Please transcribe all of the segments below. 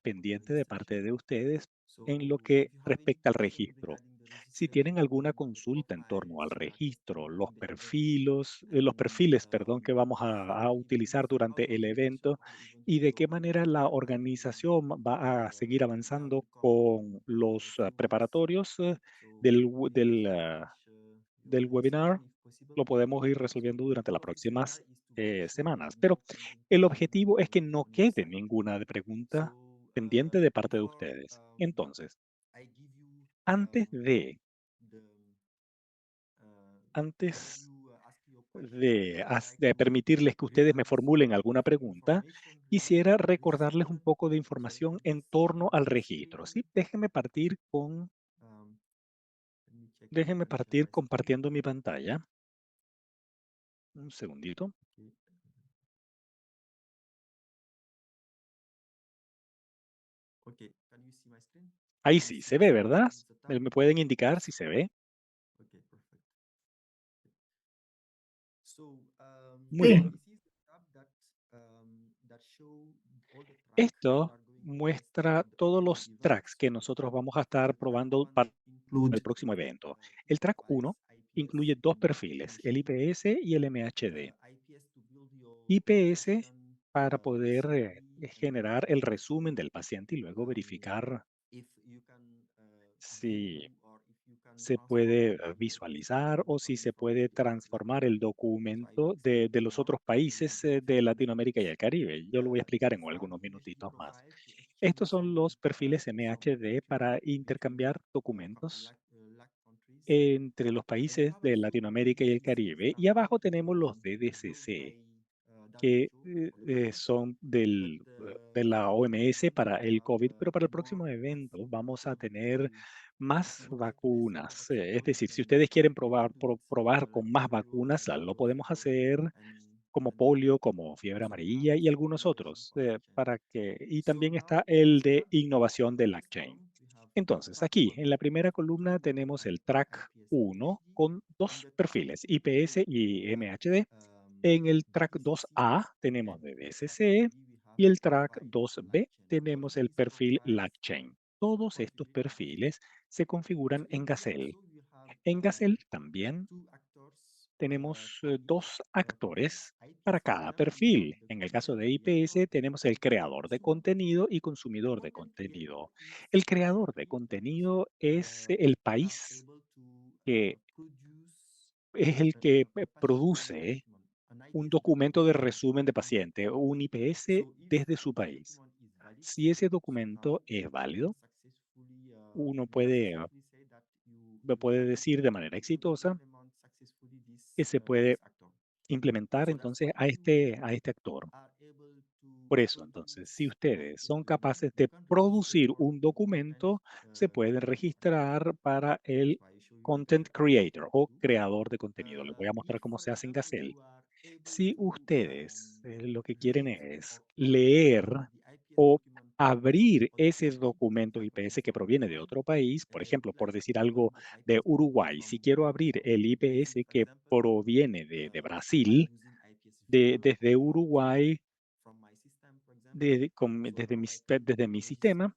pendiente de parte de ustedes en lo que respecta al registro. Si tienen alguna consulta en torno al registro, los perfiles, perdón, que vamos a utilizar durante el evento y de qué manera la organización va a seguir avanzando con los preparatorios del, we- del, ah, del webinar, lo podemos ir resolviendo durante las próximas semanas. Pero el objetivo es que no quede ninguna pregunta pendiente de parte de ustedes. Entonces, antes de, antes de permitirles que ustedes me formulen alguna pregunta, quisiera recordarles un poco de información en torno al registro. ¿Sí? Déjenme partir compartiendo mi pantalla. Un segundito. Ahí sí, se ve, ¿verdad? ¿Me pueden indicar si se ve? Muy Sí, bien. Esto muestra todos los tracks que nosotros vamos a estar probando para el include próximo evento. El track 1 incluye dos perfiles, el IPS y el MHD. IPS para poder generar el resumen del paciente y luego verificar si se puede visualizar o si se puede transformar el documento de los otros países de Latinoamérica y el Caribe. Yo lo voy a explicar en algunos minutitos más. Estos son los perfiles MHD para intercambiar documentos entre los países de Latinoamérica y el Caribe. Y abajo tenemos los DDCC, que son de la OMS para el COVID, pero para el próximo evento vamos a tener más vacunas. Es decir, si ustedes quieren probar con más vacunas, lo podemos hacer como polio, como fiebre amarilla y algunos otros, y también está el de innovación de LACchain. Entonces, aquí en la primera columna tenemos el track 1 con dos perfiles, IPS y MHD. En el track 2A tenemos DDSC y el track 2B tenemos el perfil LACchain. Todos estos perfiles se configuran en Gazelle. En Gazelle también tenemos dos actores para cada perfil. En el caso de IPS tenemos el creador de contenido y consumidor de contenido. El creador de contenido es el país que es el que produce un documento de resumen de paciente o un IPS desde su país. Si ese documento es válido, uno puede decir de manera exitosa que se puede implementar entonces a este actor. Por eso, entonces, si ustedes son capaces de producir un documento, se pueden registrar para el Content Creator o creador de contenido. Les voy a mostrar cómo se hace en Gazelle. Si ustedes lo que quieren es leer o abrir ese documento IPS que proviene de otro país, por ejemplo, por decir algo de Uruguay, si quiero abrir el IPS que proviene de Brasil, desde Uruguay, desde mi sistema,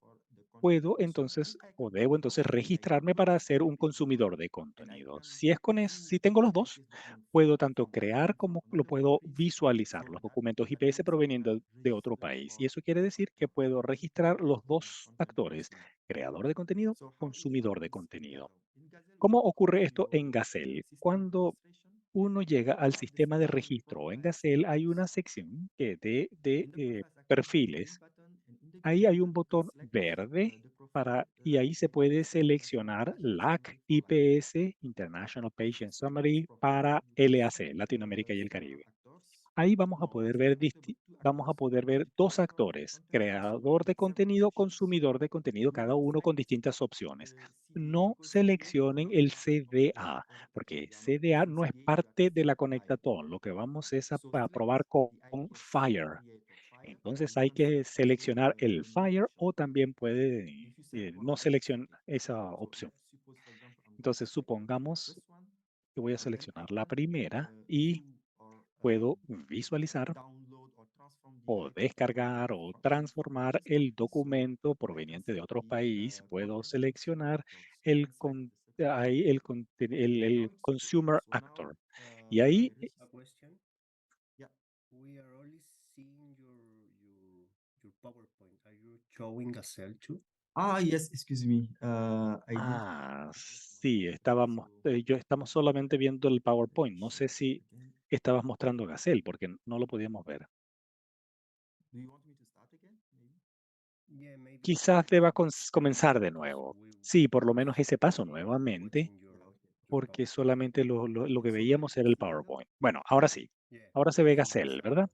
puedo entonces o debo entonces registrarme para ser un consumidor de contenido. Si tengo los dos, puedo tanto crear como lo puedo visualizar, los documentos IPS proveniendo de otro país. Y eso quiere decir que puedo registrar los dos actores, creador de contenido, consumidor de contenido. ¿Cómo ocurre esto en Gazelle? Cuando uno llega al sistema de registro en Gazelle, hay una sección de perfiles. Ahí hay un botón verde y ahí se puede seleccionar LAC IPS, International Patient Summary, para LAC, Latinoamérica y el Caribe. Ahí vamos a poder ver dos actores, creador de contenido, consumidor de contenido, cada uno con distintas opciones. No seleccionen el CDA, porque CDA no es parte de la conectatón. Lo que vamos es a probar con Fire. Entonces hay que seleccionar el Fire o también puede no seleccionar esa opción. Entonces supongamos que voy a seleccionar la primera y puedo visualizar o descargar o transformar el documento proveniente de otro país, puedo seleccionar el, ahí el Consumer Actor. Y ahí, A question. Yeah, we are only seeing your PowerPoint. Are you showing a cell too? Ah, yes, excuse me. I did. sí, estamos solamente viendo el PowerPoint. No sé si Again. estabas mostrando Gacel, porque no lo podíamos ver. Do you want me to start again? Maybe. Yeah, maybe Quizás start deba from comenzar de there. So nuevo. we Sí, por lo will menos see ese paso what's nuevamente, in your porque PowerPoint. solamente lo Okay, que so veíamos era el see now? PowerPoint. Bueno, ahora sí. Yeah, Ahora se ve Okay, Gacel, yes. ¿verdad?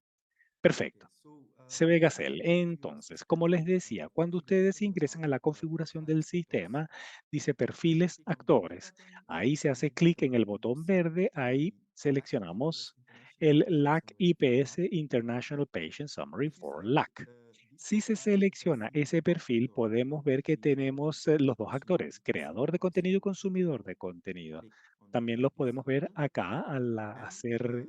Okay, Perfecto. so Se ve I Gacel. will give you a Entonces, como example. les decía, cuando ustedes Configuration ingresan a of la configuración del files actors. sistema, dice If you perfiles click on the blue actores. button, Ahí se you hace will clic en el botón select verde, ahí LAC, seleccionamos US International el Patient LAC Summary for IPS LAC. International Patient Summary If you for select LAC. this Si se profile, that's selecciona the ese perfil, actor podemos ver que creator de tenemos contenido, los dos actores, consumidor de creador de contenido. contenido y So consumidor de contenido. click on También los this podemos ver button acá and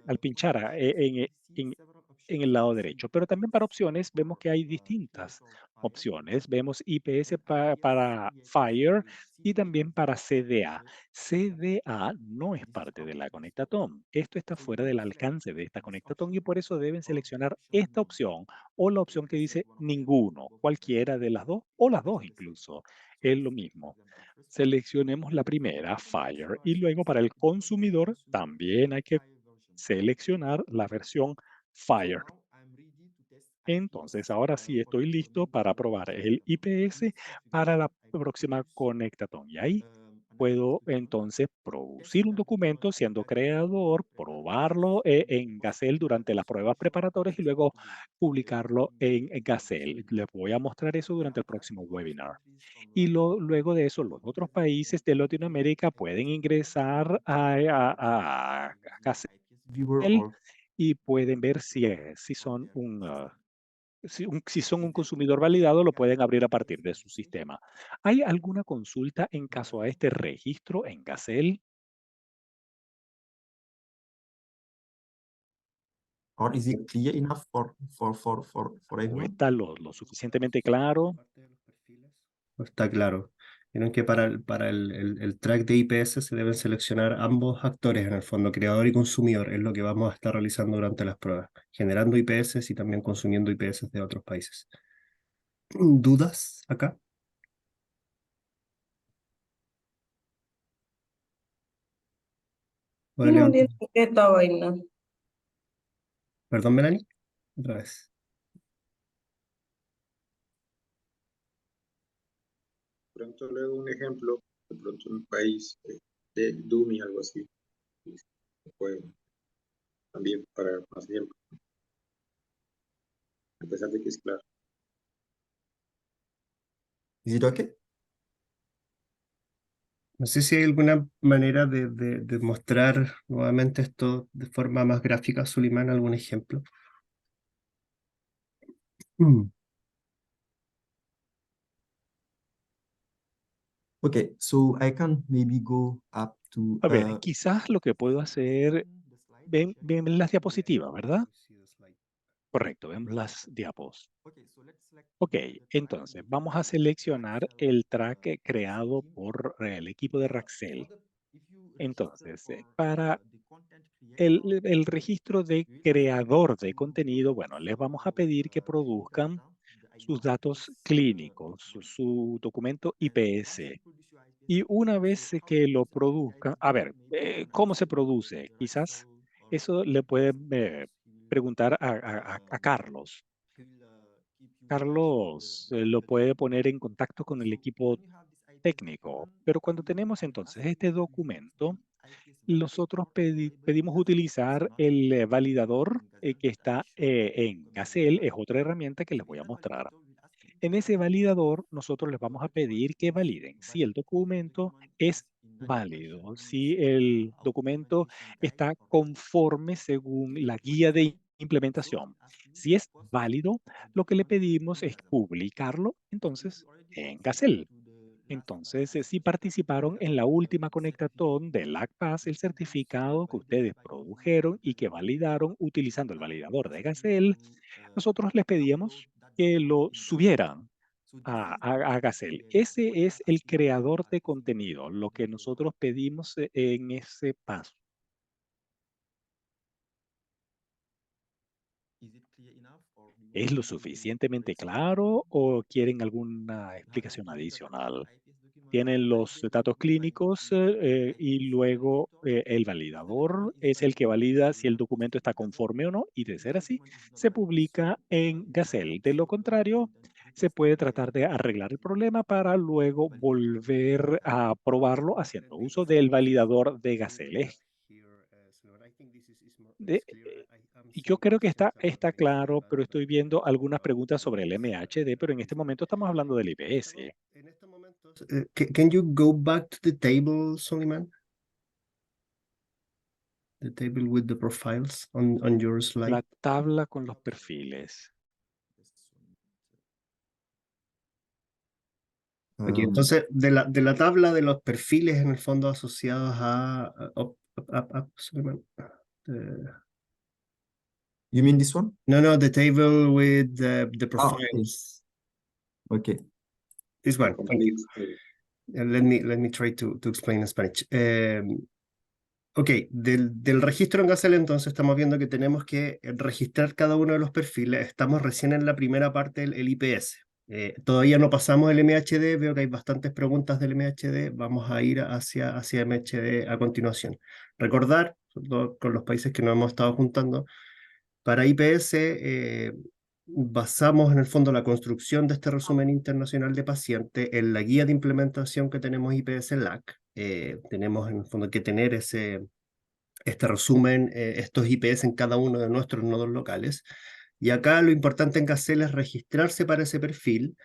al for the pinchar options we see en, several en options. el lado We see derecho. Pero también para opciones vemos for que hay distintas clinical fire opciones. Vemos IPS and IPS, para yes, Fire with y CDA también para CDA. but CDA no es this is parte de out la of the scope. Conectatón. Esto está So you fuera need del to select alcance de esta this Conectatón y option por eso deben or the seleccionar option esta none. opción o la You opción que can dice select one of them or ninguno, both of them. cualquiera de las dos o las That's dos what they say. incluso. So Es let's lo select, for mismo. example, the first one. Seleccionemos la For the primera, documents, Fire, you are y luego para selecting el the content consumidor consumer también hay que Fire version. seleccionar la versión So Fire. now I'm ready to test Entonces, IPS ahora sí for estoy the listo coming para probar el Conectathon. In IPS this para la configuration, I will próxima produce Conectatón. Y ahí an IPS puedo document, entonces test producir un that document documento in siendo Gacel for creador, probarlo en Gacel durante las post pruebas production preparatorias y testing luego to do publicarlo en in this Gacel. Les webinar. voy a mostrar eso And durante el after that, próximo other webinar. countries from Y LAC luego de eso, los could otros develop países de their Latinoamérica pueden IPS document ingresar a using Gacel IPS viewer or y pueden ver configure si, si for son their un system. si son Is un there consumidor any validado, lo kind pueden of abrir a partir IPS de su registration sistema. ¿Hay alguna consulta en in caso a Gacel? este registro en Gacel? Or is it clear enough for ¿O everyone? está lo ¿Tienen dudas suficientemente sobre esta claro? parte de los perfiles? Está claro. Vieron que para el track de IPS se deben seleccionar ambos actores, en el fondo, creador y consumidor, es lo que vamos a estar realizando durante las pruebas, generando IPS y también consumiendo IPS de otros países. ¿Dudas acá? Voy a No levantar. entiendo qué es esta vaina. Perdón, Melanie, otra vez. Pronto luego un ejemplo, de pronto un país de Dumi, algo así, y se puede también para más ejemplo, a pesar de que es claro. Is it okay? No sé si hay alguna manera de mostrar nuevamente esto de forma más gráfica, Sulimán, algún ejemplo. Mm. Okay, so I can maybe go up to A ver, quizás lo que puedo hacer, sharing the slide, ven las Yeah, diapositivas, ¿verdad? we see the slide. Correcto, vemos las diapos. Okay, so let's select Ok, the track entonces vamos a dedicated to seleccionar Raxel el track Vaccine creado team. por el equipo de For Raxel. the if you register Entonces, for para the content creator, el registro de you will ask creador de to contenido, bueno, produce les vamos a pedir que clinical produzcan data, the sus datos IPS clínicos, document. su documento And once you IPS. produce your IPS Y una document, so vez how to que lo present the produzcan, IPS a document, ver, maybe I'm gonna ¿cómo ask se produce? the Quizás Raxel or eso le puede executives. preguntar a Carlos. He will keep you in touch with Carlos lo the team. puede poner en contacto con el So equipo when you have this IPS técnico, document, pero cuando we tenemos will ask entonces you este if you use documento, the IPS nosotros validator available in pedimos Gazelle. If utilizar not, el we will do it validador in Gazelle, que but I will está show you en coming Gazelle, webinar. es otra herramienta que So les voy in a that mostrar. validator, we'll ask you En ese if validador, nosotros les vamos a the document pedir que is validen si el valid, if the documento document es is in alignment válido, with si el our documento implementation guide está or not. conforme según If the la document guía is de valid, so implementación. it asks me Si es post válido, the lo que le document pedimos in es Gazelle. publicarlo So if entonces you already en access Gazelle. to the Entonces, si participaron en la última conectatón de LACPAS, el certificado que ustedes produjeron y que validaron utilizando el validador de Gazelle, nosotros les pedíamos que lo subieran a Gazelle. Ese es el creador de contenido, lo que nosotros pedimos en ese paso. ¿Es lo suficientemente claro o quieren alguna explicación adicional? Tienen los datos clínicos y luego el validador es el que valida si el documento está conforme o no, y de ser así, se publica en Gazelle. De lo contrario, se puede tratar de arreglar el problema para luego volver a probarlo haciendo uso del validador de Gazelle. Yo creo que está claro, pero estoy viendo algunas preguntas sobre el MHD, pero en este momento estamos hablando del IPS. En estos momentos, can you go back to the table, Suleiman? The table with the profiles on your slide. La tabla con los perfiles. Aquí, entonces, de la tabla de los perfiles en el fondo asociados Suleiman. You mean this one? No, the table with the Ah, okay. profiles. Okay. This one. Thank you. Complete. Let me try to explain in Spanish. Ok, del registro en Gazelle, entonces estamos viendo que tenemos que registrar cada uno de los perfiles. Estamos recién en la primera parte del IPS. Todavía no pasamos el MHD, veo que hay bastantes preguntas del MHD. Vamos a ir hacia MHD a continuación. Recordar, sobre todo con los países que nos hemos estado juntando, para IPS basamos en el fondo la construcción de este resumen internacional de paciente en la guía de implementación que tenemos IPS LAC. Tenemos en el fondo que tener este resumen, estos IPS en cada uno de nuestros nodos locales. Y acá lo importante en Gazelle es registrarse para ese perfil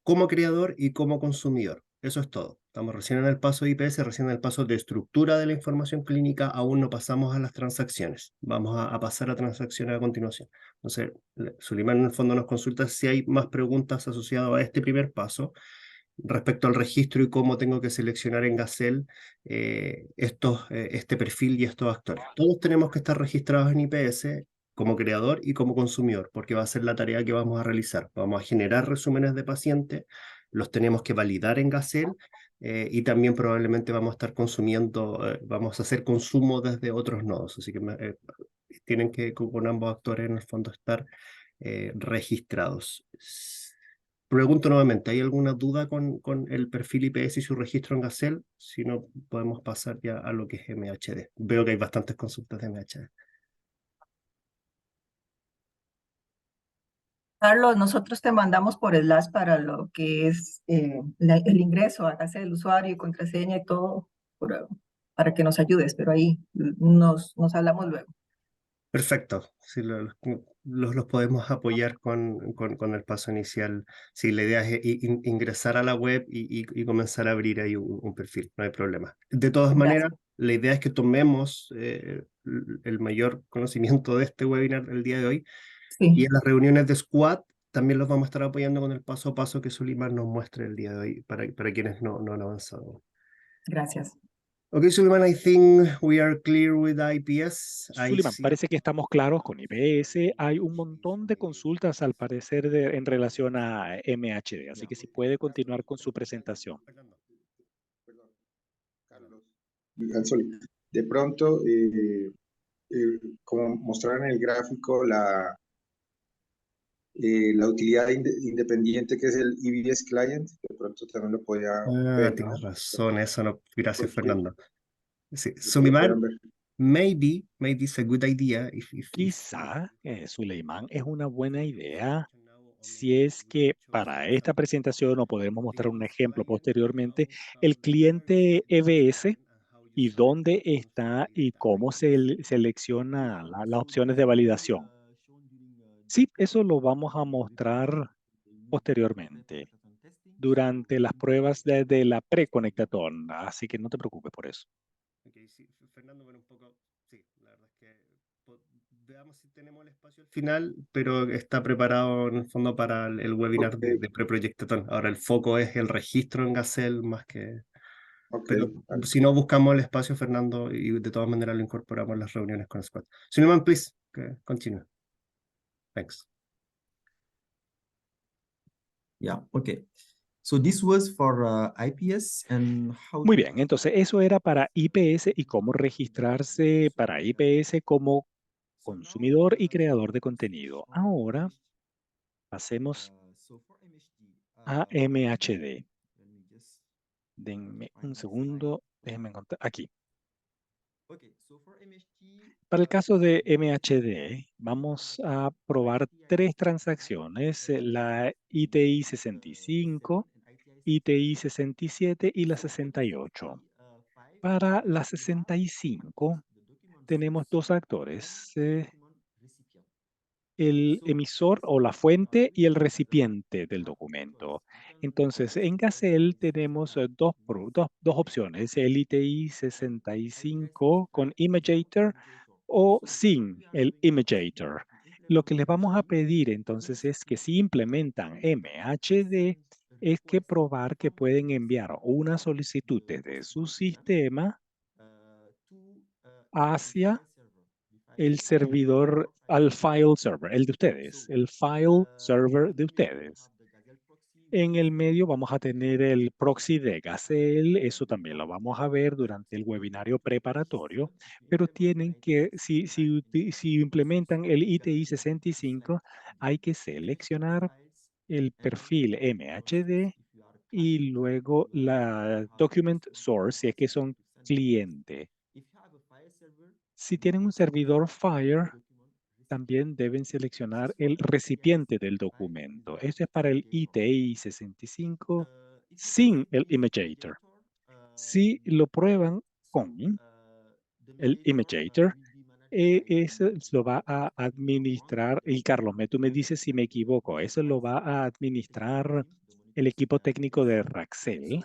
como creador y como consumidor. Eso es todo. Estamos recién en el paso de IPS, recién en el paso de estructura de la información clínica, aún no pasamos a las transacciones. Vamos a pasar a transacciones a continuación. Entonces, Suleiman en el fondo nos consulta si hay más preguntas asociadas a este primer paso respecto al registro y cómo tengo que seleccionar en Gazelle este perfil y estos actores. Todos tenemos que estar registrados en IPS como creador y como consumidor, porque va a ser la tarea que vamos a realizar. Vamos a generar resúmenes de pacientes, los tenemos que validar en Gazelle y también probablemente vamos a estar consumiendo, vamos a hacer consumo desde otros nodos. Así que tienen que con ambos actores en el fondo estar registrados. Pregunto nuevamente, ¿hay alguna duda con el perfil IPS y su registro en Gazelle? Si no, podemos pasar ya a lo que es MHD. Veo que hay bastantes consultas de MHD. Carlos, nosotros te mandamos por Slack para lo que es el ingreso a casa del usuario y contraseña y todo para que nos ayudes, pero ahí nos hablamos luego. Perfecto, sí, los podemos apoyar con el paso inicial. Sí, la idea es ingresar a la web y comenzar a abrir ahí un perfil, no hay problema. De todas maneras, la idea es que tomemos el mayor conocimiento de este webinar el día de hoy. Sí. Y en las reuniones de Squad también los vamos a estar apoyando con el paso a paso que Suleiman nos muestre el día de hoy para quienes no han avanzado. Gracias. Okay, Suleiman, I think we are clear with IPS. Suleiman, parece que estamos claros con IPS. Hay un montón de consultas al parecer en relación a MHD, así que si puede continuar con su presentación. Perdón, Carlos. De pronto, como mostraron en el gráfico, la utilidad independiente que es el EBS Client, de pronto también lo podía ver, Tienes ¿no? razón, eso no. Gracias, Porque- Fernando. Sí, Lo Suleiman, puedan ver. maybe it's a good idea if Quizá, Suleiman, es una buena idea si es que para esta presentación, o podemos mostrar un ejemplo posteriormente, el cliente EBS y dónde está y cómo se selecciona las opciones de validación. Sí, eso lo vamos a mostrar posteriormente durante las pruebas de la preconectatón, así que no te preocupes por eso. Okay, sí, Fernando, bueno, un poco, sí, la verdad es que Veamos si tenemos el espacio al final, pero está preparado en el fondo para el webinar Ok. de preproyectatón. Ahora el foco es el registro en Gacel más que... Ok, Pero vale. si no buscamos el espacio, Fernando, y de todas maneras lo incorporamos en las reuniones con Squad. Suleiman, please, continue. Thanks. Yeah, okay. So this was for IPS and how Muy to bien, entonces eso era para IPS y cómo registrarse para IPS como consumidor y creador de contenido. Ahora pasemos a MHD. Denme un segundo, déjenme encontrar aquí. Para el caso de MHD, vamos a probar 3 transacciones, la ITI 65, ITI 67 y la 68. Para la 65 tenemos 2 actores, el emisor o la fuente y el recipiente del documento. Entonces, en Gacel tenemos dos opciones, el ITI 65 con Imajator o sin el Imajator. Lo que les vamos a pedir entonces es que si implementan MHD, es que probar que pueden enviar una solicitud desde su sistema hacia el servidor, al file server, el de ustedes, el file server de ustedes. En el medio vamos a tener el proxy de Gazelle, eso también lo vamos a ver durante el webinario preparatorio, pero tienen que, si implementan el ITI 65, hay que seleccionar el perfil MHD y luego la document source, si es que son cliente. Si tienen un servidor Fire, también deben seleccionar el recipiente del documento. Esto es para el ITI 65 sin el Imajator. Si lo prueban con el Imajator, eso lo va a administrar, y Carlos, tú me dices si me equivoco, eso lo va a administrar el equipo técnico de Raxel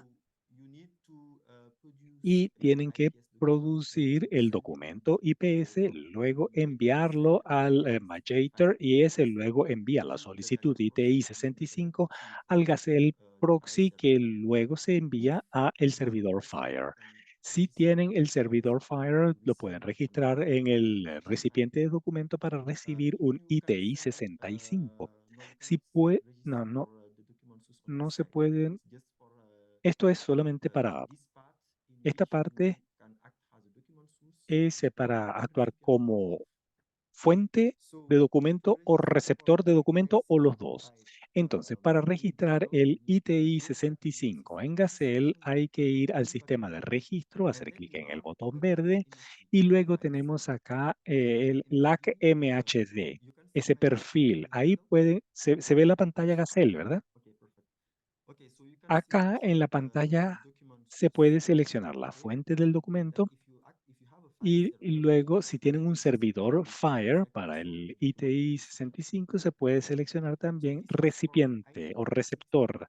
y tienen que producir el documento IPS, luego enviarlo al Magitor y ese luego envía la solicitud ITI 65 al Gazelle proxy que luego se envía a el servidor Fire. Si tienen el servidor Fire, lo pueden registrar en el recipiente de documento para recibir un ITI 65. Si puede, no se pueden. Esto es solamente para esta parte es para actuar como fuente de documento o receptor de documento o los dos. Entonces, para registrar el ITI 65 en Gacel hay que ir al sistema de registro, hacer clic en el botón verde y luego tenemos acá el LAC MHD, ese perfil. Ahí se ve la pantalla Gacel, ¿verdad? Acá en la pantalla se puede seleccionar la fuente del documento y luego, si tienen un servidor Fire para el ITI 65, se puede seleccionar también recipiente o receptor.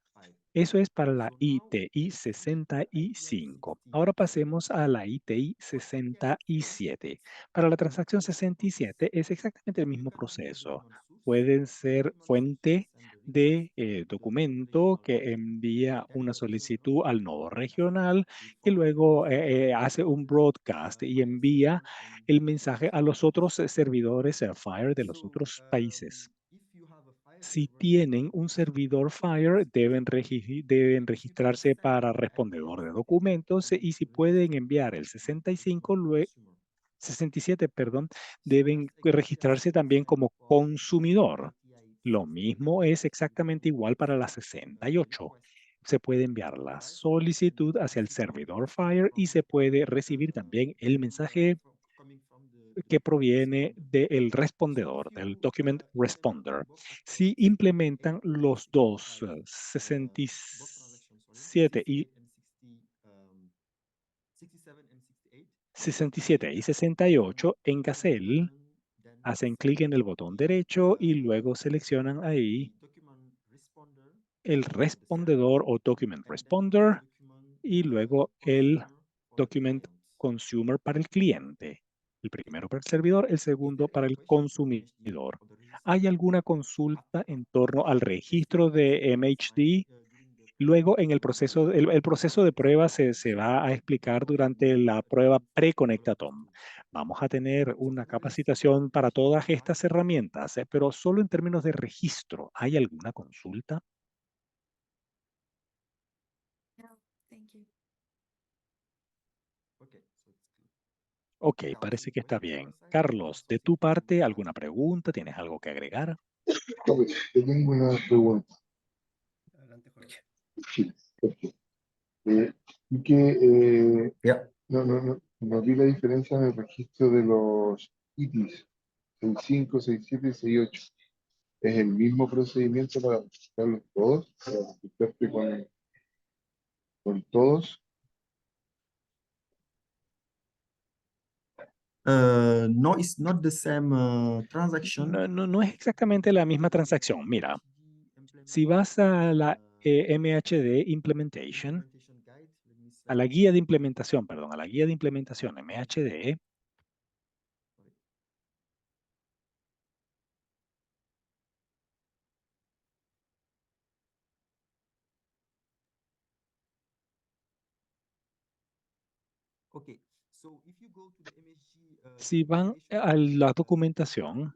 Eso es para la ITI 65. Ahora pasemos a la ITI 67. Para la transacción 67 es exactamente el mismo proceso. Pueden ser fuente de documento que envía una solicitud al nodo regional que luego hace un broadcast y envía el mensaje a los otros servidores Fire de los otros países. Si tienen un servidor Fire, deben registrarse para respondedor de documentos y si pueden enviar el 67, perdón, deben registrarse también como consumidor. Lo mismo es exactamente igual para la 68. Se puede enviar la solicitud hacia el servidor Fire y se puede recibir también el mensaje que proviene del respondedor, del document responder. Si implementan los dos, 67 y 68 en Gazelle, hacen clic en el botón derecho y luego seleccionan ahí el respondedor o document responder y luego el document consumer para el cliente. El primero para el servidor, el segundo para el consumidor. ¿Hay alguna consulta en torno al registro de MHD? Luego, en el proceso de prueba se va a explicar durante la prueba pre-Conectatom. Vamos a tener una capacitación para todas estas herramientas, pero solo en términos de registro. ¿Hay alguna consulta? Ok, parece que está bien. Carlos, de tu parte, ¿alguna pregunta? ¿Tienes algo que agregar? Ok, yo tengo una pregunta. Adelante, Jorge. Sí, Jorge. Y que Yeah. no vi la diferencia en el registro de los ITIs, 65, 67 y 68. ¿Es el mismo procedimiento para registrarlos todos? ¿Para registrarte con todos? No, it's not the same transaction. No es exactamente la misma transacción. Mira, si vas a la MHD Implementation, a la guía de implementación, perdón, a la guía de implementación MHD, Okay. So if you go to the MSG, si van a la documentación,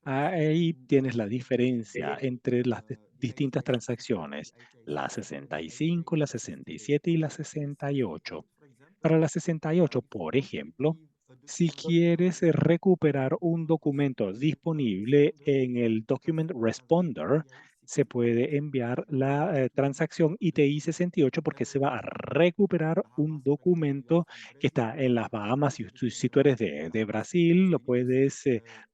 ahí tienes la diferencia entre las distintas transacciones, la 65, la 67 y la 68. Para la 68, por ejemplo, si quieres recuperar un documento disponible en el Document Responder, se puede enviar la transacción ITI 68 porque se va a recuperar un documento que está en las Bahamas. Si tú eres de Brasil, lo puedes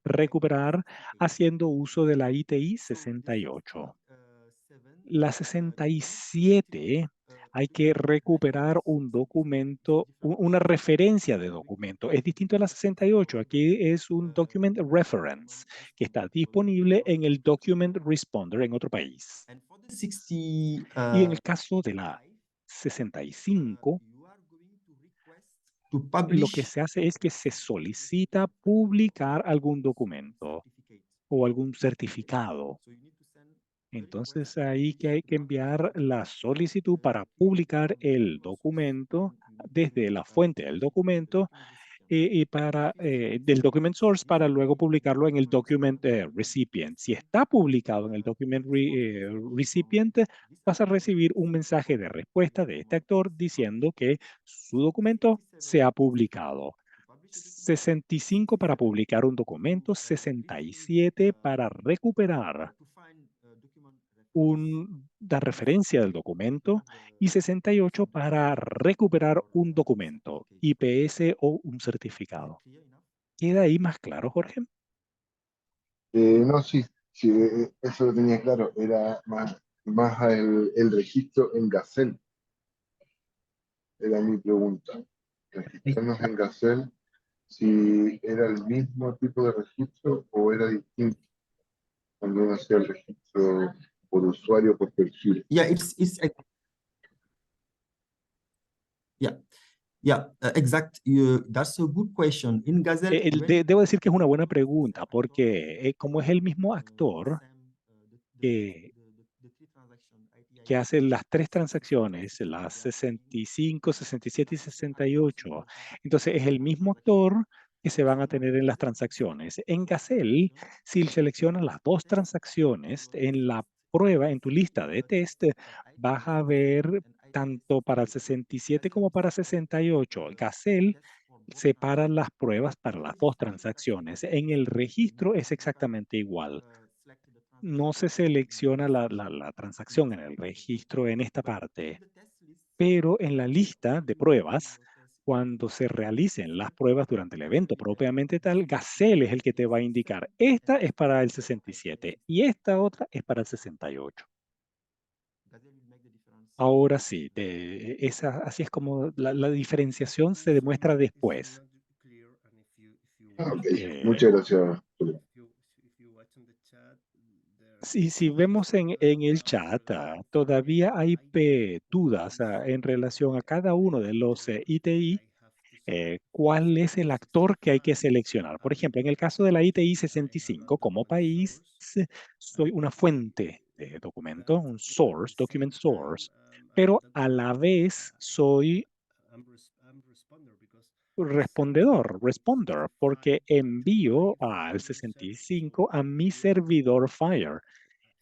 recuperar haciendo uso de la ITI 68. La 67 hay que recuperar un documento, una referencia de documento. Es distinto a la 68. Aquí es un document reference que está disponible en el document responder en otro país. and for the 60, Y en el caso de la 65, you are going to request to lo que publish se hace es que se solicita publicar algún documento certificate. o algún certificado. So you need to send the Entonces request ahí que hay que to publish enviar la solicitud para publicar el documento desde la fuente del documento y para del document source para luego publicarlo en el document recipient. Si está publicado en el document recipient, vas a recibir un mensaje de respuesta de este actor diciendo que su documento se ha publicado. 65 para publicar un documento, 67 para recuperar la referencia del documento y 68 para recuperar un documento, IPS o un certificado. ¿Queda ahí más claro, Jorge? No, sí, sí, eso lo tenía claro. Era más el registro en Gacel. Era mi pregunta. Registrarnos en Gacel, si era el mismo tipo de registro o era distinto cuando uno hacía el registro por usuario, por perfil. Yeah, exact. That's a good question. In Gazelle, Debo decir que es una buena pregunta porque como es el mismo actor que hace las tres transacciones, las 65, 67 y 68. Entonces es el mismo actor que se van a tener en las transacciones. En Gazelle, si seleccionas las dos transacciones en la prueba, en tu lista de test, vas a ver tanto para el 67 como para 68. Gazelle separa las pruebas para las dos transacciones. En el registro es exactamente igual. No se selecciona la transacción en el registro en esta parte, pero en la lista de pruebas, cuando se realicen las pruebas durante el evento propiamente tal, Gazelle es el que te va a indicar, esta es para el 67 y esta otra es para el 68. Ahora sí, así es como la diferenciación se demuestra después. Ok, Eh, muchas gracias. si vemos en el chat, todavía hay dudas en relación a cada uno de los ITI cuál es el actor que hay que seleccionar. Por ejemplo, en el caso de la ITI 65, como país, soy una fuente de documento, un source, document source, pero a la vez soy responder, porque envío al 65 a mi servidor Fire.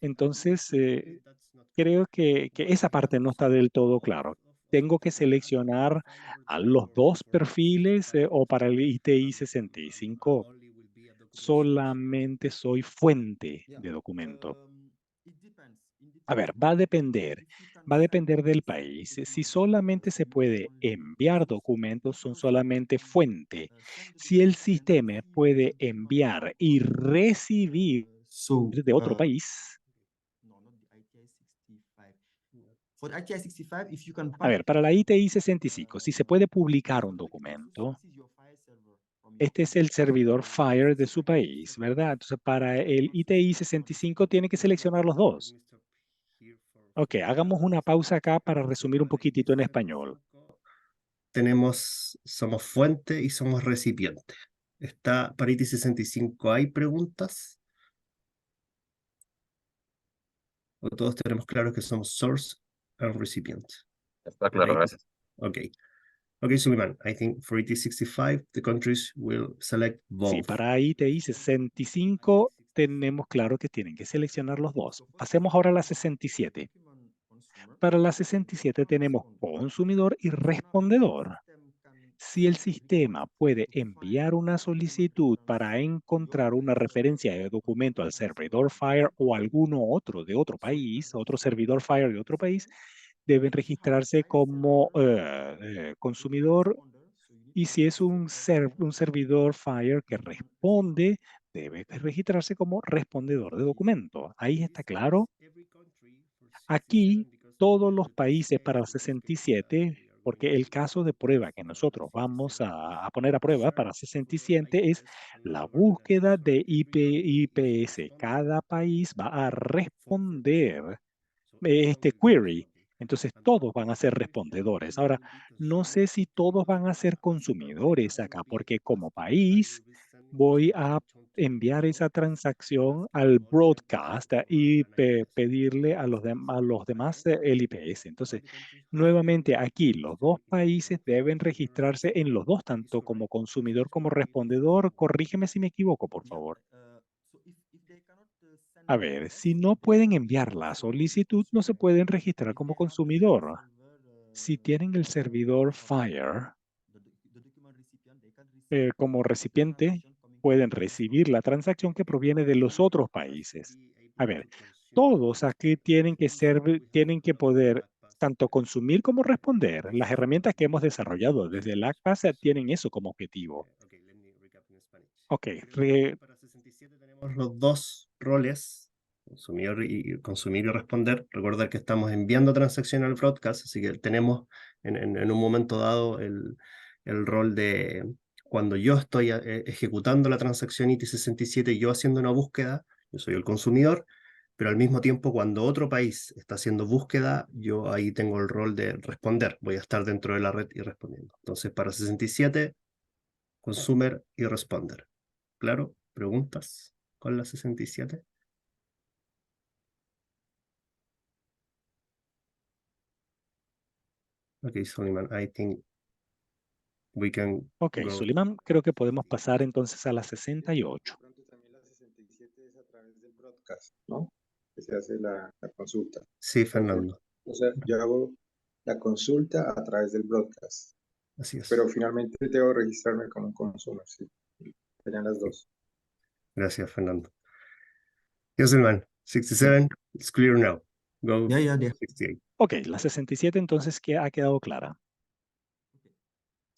Entonces, creo que esa parte no está del todo claro. Tengo que seleccionar a los dos perfiles o para el ITI 65 solamente soy fuente Yeah. de documento. It depends. It A depends ver, on the country. If you can va a send depender del a país. Si document solamente se remotely puede only, enviar so documentos, you can son also solamente fuente. send the Si el document and sistema receive it puede in different enviar y recibir So, de otro país, no, not the ITI 65. For the ITI 65, if you can a ver, para la ITI 65, si se puede publicar un so this documento, is your file server from your este es el servidor so Fire de su 65 is país, server. ¿verdad? Entonces, para el ITI 65 tiene que seleccionar los dos. Ok, hagamos una pausa acá para resumir un poquitito en español. Somos fuente y somos recipiente. Está para ITI 65, ¿hay preguntas? ¿O todos tenemos claro que somos source and recipient? Está claro, Right. gracias. Okay. Okay, Suleiman, I think for ET 65, the countries will select both. Sí, para ITI 65 tenemos claro que tienen que seleccionar los dos. Pasemos ahora a la 67. Para la 67 tenemos consumidor y respondedor. Si el sistema puede enviar una solicitud para encontrar una referencia de documento al servidor Fire o alguno otro de otro país, otro servidor Fire de otro país, deben registrarse como consumidor, y si es un servidor Fire que responde, debe registrarse como respondedor de documento. Ahí está claro. Aquí todos los países para el 67, porque el caso de prueba que nosotros vamos a poner a prueba para 67 es la búsqueda de IPS. Cada país va a responder este query. Entonces todos van a ser respondedores. Ahora, no sé si todos van a ser consumidores acá, porque como país voy a enviar esa transacción al broadcast y pedirle a los demás el IPS. Entonces, nuevamente aquí los dos países deben registrarse en los dos, tanto como consumidor como respondedor. Corrígeme si me equivoco, por favor. A ver, si no pueden enviar la solicitud, no se pueden registrar como consumidor. Si tienen el servidor Fire como recipiente, pueden recibir la transacción que proviene de los otros países. A ver, todos aquí tienen que poder tanto consumir como responder. Las herramientas que hemos desarrollado desde el ACPAS tienen eso como objetivo. Ok, Para 67 tenemos los dos roles, consumir y responder. Recordar que estamos enviando transacción al broadcast, así que tenemos en un momento dado el rol de cuando yo estoy ejecutando la transacción IT67, yo haciendo una búsqueda, yo soy el consumidor, pero al mismo tiempo cuando otro país está haciendo búsqueda, yo ahí tengo el rol de responder, voy a estar dentro de la red y respondiendo. Entonces para 67, consumer y responder. ¿Claro? ¿Preguntas con la 67? Ok, Suleiman, I think we can Ok, go. Suleiman, creo que podemos pasar entonces a la 68. De pronto también la 67 es a través del broadcast, ¿no? Que se hace la consulta. Sí, Fernando, O sea, yo hago la consulta a través del broadcast, así es. pero finalmente debo registrarme como un consumer, sí. Serían las dos. Gracias, Fernando. Yes, Suleiman, 67, it's clear now. Go Yeah. 68. Ok, la 67 entonces que ha quedado clara.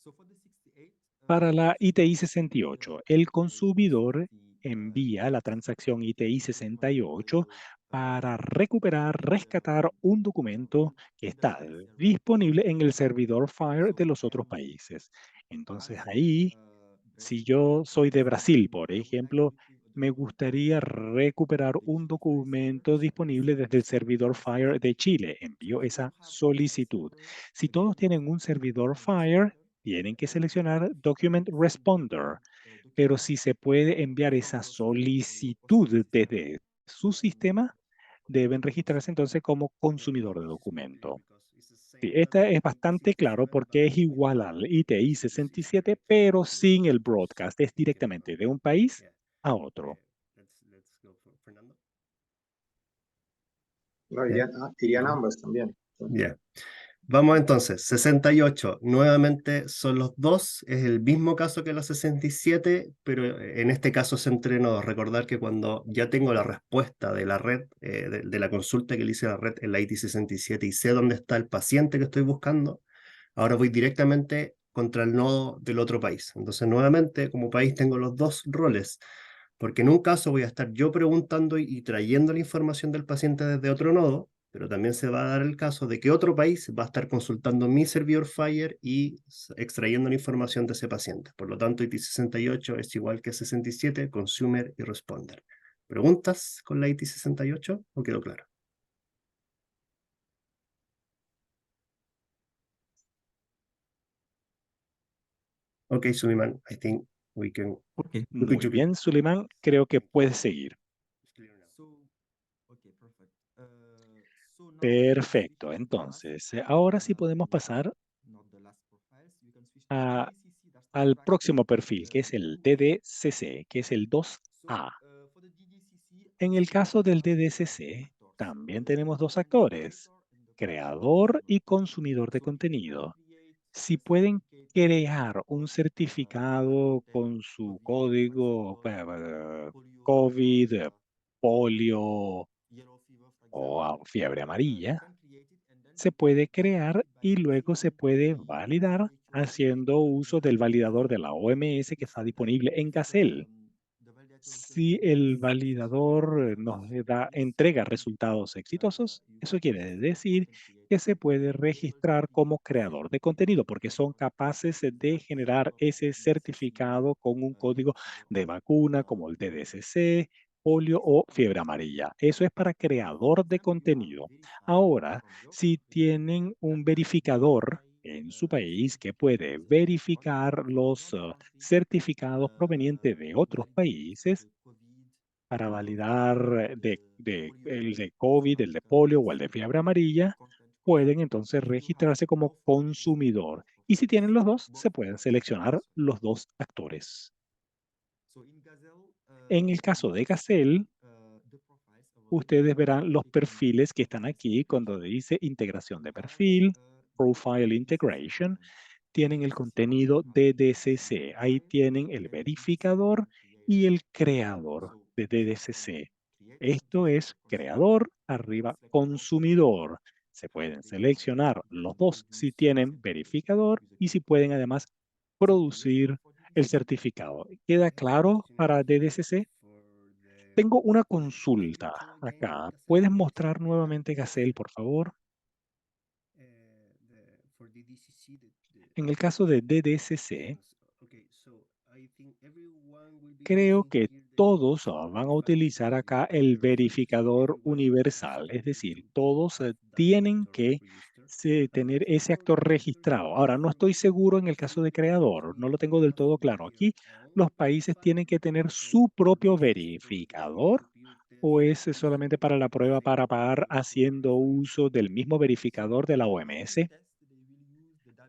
So for the 68, Para la ITI 68, el consumidor envía la transacción ITI 68 para recuperar, rescatar un documento que está disponible en el servidor Fire de los otros países. Entonces ahí, si yo soy de Brasil, por ejemplo, me gustaría recuperar un documento disponible desde el servidor Fire de Chile. Envío esa solicitud. Si todos tienen un servidor Fire, tienen que seleccionar Document Responder, pero si se puede enviar esa solicitud desde su sistema, deben registrarse entonces como consumidor de documento. Sí, esta es bastante claro porque es igual al ITI 67, pero sin el broadcast. Es directamente de un país a otro. Fernando. No, Ya. irían ambas también. Ya. Vamos entonces, 68, nuevamente son los dos, es el mismo caso que la 67, pero en este caso es entre nodos. Recordar que cuando ya tengo la respuesta de la red, de la consulta que le hice a la red en la IT 67 y sé dónde está el paciente que estoy buscando, ahora voy directamente contra el nodo del otro país. Entonces, nuevamente, como país tengo los dos roles, porque en un caso voy a estar yo preguntando y trayendo la información del paciente desde otro nodo, pero también se va a dar el caso de que otro país va a estar consultando mi servidor Fire y extrayendo la información de ese paciente. Por lo tanto, IT68 es igual que 67, Consumer y Responder. ¿Preguntas con la IT68 o quedó claro? Ok, Suleiman, I think we can... Okay. Muy bien, Suleiman, creo que puedes seguir. So, okay, perfect. So now Perfecto, switching to the last, entonces, ahora sí podemos pasar not the last profiles, we can switch to the a- DDCC, that's the al track próximo date, perfil, que es el 2A. DDCC, que es el 2A. So, for the DDCC, En el caso del DDCC, también tenemos dos actores, creador y consumidor de contenido. Si pueden crear un certificado con su código COVID, polio o fiebre amarilla, se puede crear y luego se puede validar haciendo uso del validador de la OMS que está disponible en Gazelle. Si el validador entrega resultados exitosos, eso quiere decir que se puede registrar como creador de contenido porque son capaces de generar ese certificado con un código de vacuna como el DDCC, polio o fiebre amarilla. Eso es para creador de contenido. Ahora, si tienen un verificador en su país que puede verificar los certificados provenientes de otros países para validar el de COVID, el de polio o el de fiebre amarilla, pueden entonces registrarse como consumidor. Y si tienen los dos, se pueden seleccionar los dos actores. En el caso de Gazelle, ustedes verán los perfiles que están aquí cuando dice integración de perfil, Profile Integration, tienen el contenido DDCC. Ahí tienen el verificador y el creador de DDCC. Esto es creador, arriba consumidor. Se pueden seleccionar los dos si tienen verificador y si pueden además producir el certificado. ¿Queda claro para DDCC? Tengo una consulta acá. ¿Puedes mostrar nuevamente Gazelle, por favor? En el caso de DDCC, creo que todos van a utilizar acá el verificador universal, es decir, todos tienen que tener ese actor registrado. Ahora, no estoy seguro en el caso de creador, no lo tengo del todo claro. Aquí los países tienen que tener su propio verificador o es solamente para la prueba para pagar haciendo uso del mismo verificador de la OMS.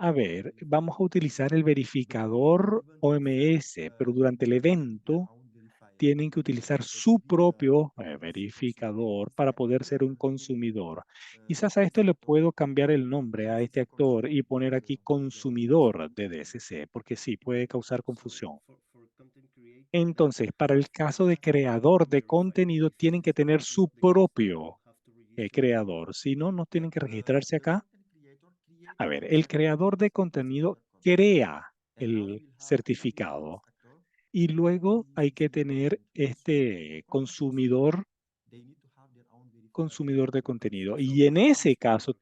A ver, vamos a utilizar el verificador OMS, pero durante el evento tienen que utilizar su propio verificador para poder ser un consumidor. Quizás a esto le puedo cambiar el nombre a este actor y poner aquí consumidor de DSC, porque sí, puede causar confusión. Entonces, para el caso de creador de contenido, tienen que tener su propio creador. Si no, no tienen que registrarse acá. A ver, el creador de contenido crea el certificado y luego hay que tener este consumidor de contenido. Y en ese caso,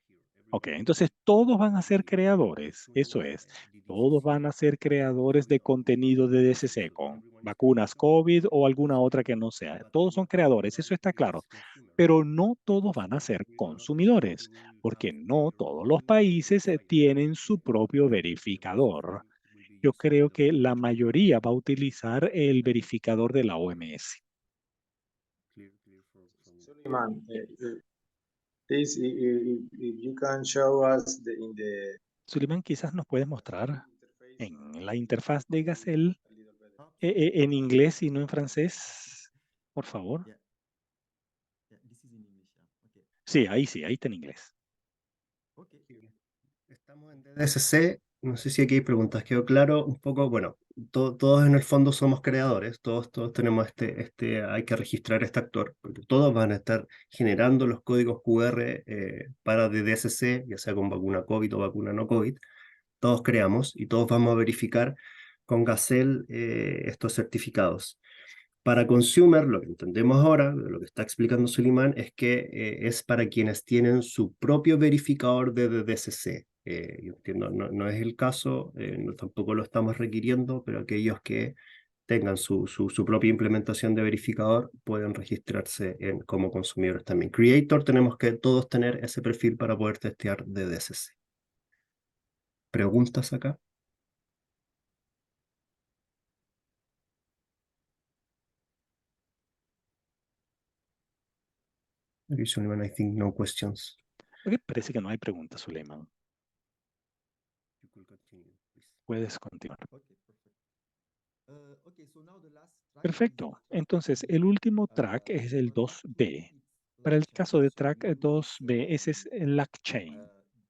Ok, entonces todos van a ser creadores, eso es. Todos van a ser creadores de contenido de DSC con vacunas COVID o alguna otra que no sea. Todos son creadores, eso está claro. Pero no todos van a ser consumidores, porque no todos los países tienen su propio verificador. Yo creo que la mayoría va a utilizar el verificador de la OMS. Suleiman, please, if you can show us in the Suleiman, quizás nos puede mostrar interface en la interfaz de Gazelle a little better. en inglés y no en francés, por favor. Yeah. Yeah, this is in English. Yeah. Okay. Sí, ahí está en inglés. Okay. Estamos en DSC, no sé si aquí hay preguntas, quedó claro un poco, bueno, todos en el fondo somos creadores, todos tenemos hay que registrar este actor, porque todos van a estar generando los códigos QR para DSC, ya sea con vacuna COVID o vacuna no COVID, todos creamos y todos vamos a verificar con Gacel estos certificados. Para consumer, lo que entendemos ahora, de lo que está explicando Suleiman, es que es para quienes tienen su propio verificador de DDCC. Yo entiendo, no es el caso, tampoco lo estamos requiriendo, pero aquellos que tengan su propia implementación de verificador pueden registrarse como consumidores también. Creator, tenemos que todos tener ese perfil para poder testear DDCC. ¿Preguntas acá? Okay, Suleiman, I think no questions. Ok, parece que no hay preguntas, Suleiman. You could continue, please. Puedes continuar. Okay, perfect. Okay, so now the last track is Perfecto. track Entonces, 2B. el último track es el For track 2B, 2B. it's Para el LangChain. caso de So track we will use, 2B, ese es el LangChain.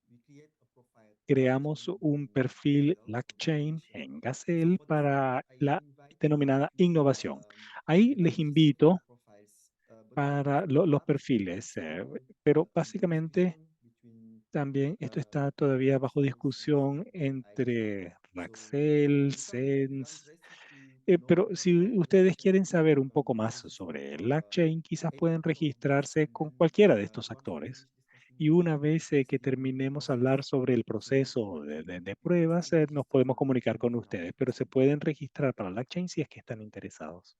we create a profile Creamos LangChain un in perfil Gazelle for the LangChain innovation. en So Gazelle for this, para I la invite you denominada to innovación. Ahí les use invito profiles, but para for los that, perfiles, it's still pero in básicamente discussion between también esto está todavía bajo LangChain discusión and IBM. entre So Raxel, Mika, if you are Sense. interested to know Pero more si about ustedes LangChain, quieren you saber un poco can más register sobre el for LangChain, quizás any pueden one of these, registrarse and con then cualquiera de estos once we actores. finish discussing Y una vez que the terminemos a process, hablar sobre el so proceso de you can pruebas, still nos register podemos for comunicar con LangChain now. ustedes, pero se pueden registrar para LangChain si es que están interesados.